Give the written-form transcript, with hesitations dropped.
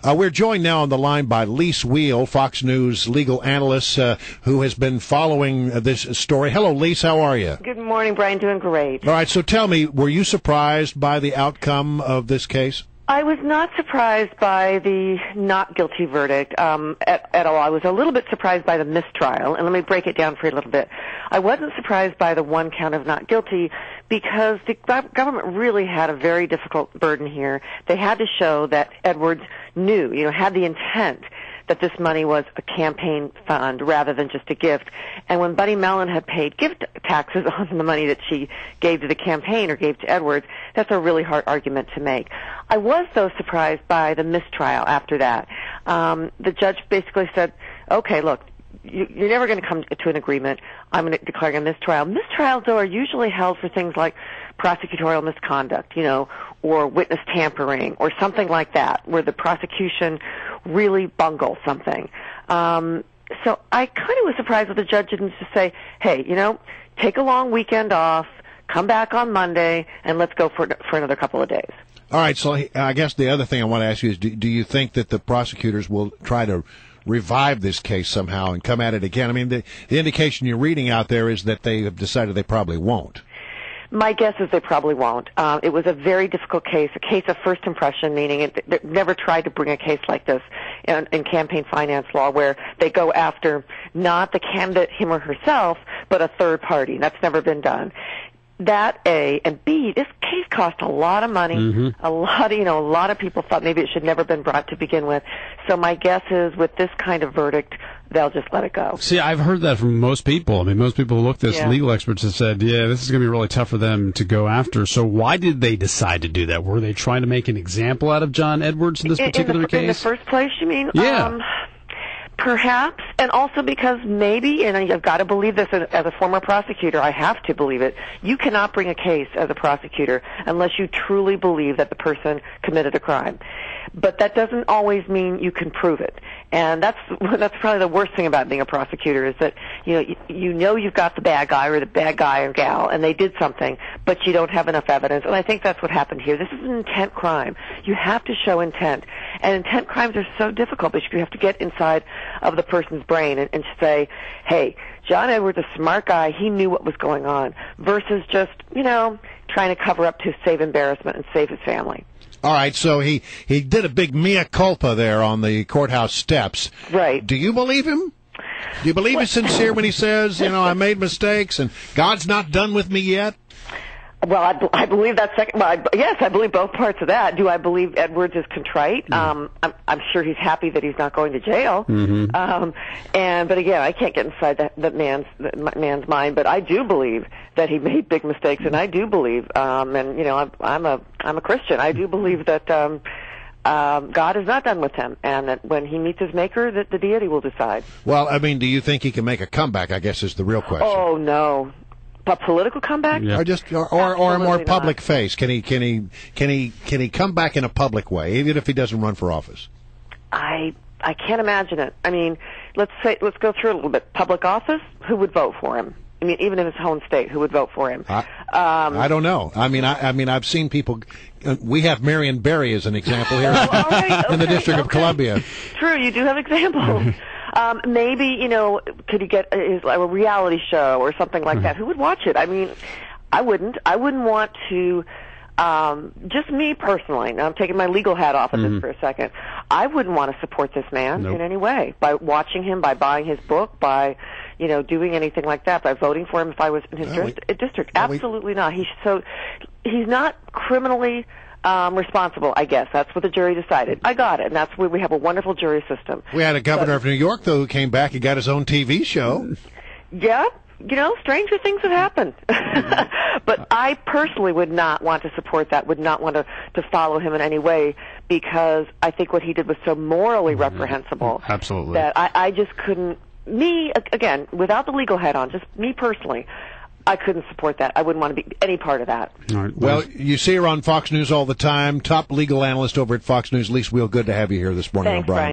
We're joined now on the line by Lis Wiehl, Fox News legal analyst, who has been following this story. Hello, Lis. How are you? Good morning, Brian. Doing great. All right. So tell me, were you surprised by the outcome of this case? I was not surprised by the not guilty verdict at all. I was a little bit surprised by the mistrial, and let me break it down for you a little bit. I wasn't surprised by the one count of not guilty because the government really had a very difficult burden here. They had to show that Edwards knew, had the intent that this money was a campaign fund rather than just a gift. And when Buddy Mellon had paid gift taxes on the money that she gave to the campaign or gave to Edwards, that's a really hard argument to make. I was, though, surprised by the mistrial after that. The judge basically said, okay, look, you're never going to come to an agreement. I'm going to declare a mistrial. Mistrials, though, are usually held for things like prosecutorial misconduct, or witness tampering or something like that, where the prosecution really bungles something. So I kind of was surprised that the judge didn't just say, hey, take a long weekend off, come back on Monday, and let's go for another couple of days. All right, so I guess the other thing I want to ask you is, do you think that the prosecutors will try to revive this case somehow and come at it again? I mean, the indication you're reading out there is that they have decided they probably won't. My guess is they probably won't. It was a very difficult case, a case of first impression, meaning they never tried to bring a case like this in campaign finance law where they go after not the candidate, him or herself, but a third party. That's never been done. That, A, and B, this case cost a lot of money. Mm-hmm. A lot of people thought maybe it should never been brought to begin with. So my guess is with this kind of verdict, they'll just let it go. See, I've heard that from most people. I mean, most people who looked at this, legal experts have said, this is going to be really tough for them to go after. So why did they decide to do that? Were they trying to make an example out of John Edwards in this particular case? In the first place, you mean? Yeah. Perhaps, and also because maybe, and I've got to believe this as a former prosecutor, I have to believe it, you cannot bring a case as a prosecutor unless you truly believe that the person committed a crime. But that doesn't always mean you can prove it. And that's probably the worst thing about being a prosecutor is that, you've got the bad guy or the bad guy or gal, and they did something, but you don't have enough evidence. And I think that's what happened here. This is an intent crime. You have to show intent. And intent crimes are so difficult because you have to get inside of the person's brain and say, hey, John Edwards, a smart guy, he knew what was going on, versus just, trying to cover up to save embarrassment and save his family. All right, so he did a big mea culpa there on the courthouse steps. Right. Do you believe him? Do you believe he's sincere when he says, I made mistakes and God's not done with me yet? Well, I believe that second. Well, yes, I believe both parts of that. Do I believe Edwards is contrite? I'm sure he's happy that he's not going to jail. Mm-hmm. But again, I can't get inside that man's mind. But I do believe that he made big mistakes, and I do believe, I'm a Christian. I do believe that God is not done with him, and that when he meets his Maker, that the deity will decide. Well, I mean, do you think he can make a comeback? I guess is the real question. Oh no. A political comeback? Yeah. Or a more public face. Can he come back in a public way, even if he doesn't run for office? I can't imagine it. I mean, let's go through a little bit. Public office, who would vote for him? I mean, even in his home state, who would vote for him? I don't know. I mean, I've seen people. We have Marion Barry as an example here in the District of Columbia. True, you do have examples. Maybe, could he get a reality show or something like that? Who would watch it? I mean, I wouldn't. I wouldn't want to, just me personally, now I'm taking my legal hat off of this for a second, I wouldn't want to support this man in any way by watching him, by buying his book, by, doing anything like that, by voting for him if I was in his district. Absolutely not. He's not criminally responsible, I guess. That's what the jury decided. I got it, and that's where we have a wonderful jury system. We had a governor of New York, though, who came back and got his own TV show. Yeah, stranger things have happened. But I personally would not want to support that, would not want to follow him in any way, because I think what he did was so morally reprehensible. Absolutely. That I just couldn't, again, without the legal hat on, just me personally, I couldn't support that. I wouldn't want to be any part of that. All right. Well, you see her on Fox News all the time. Top legal analyst over at Fox News, Lis Wiehl. Good to have you here this morning, Thanks, Brian. Brian.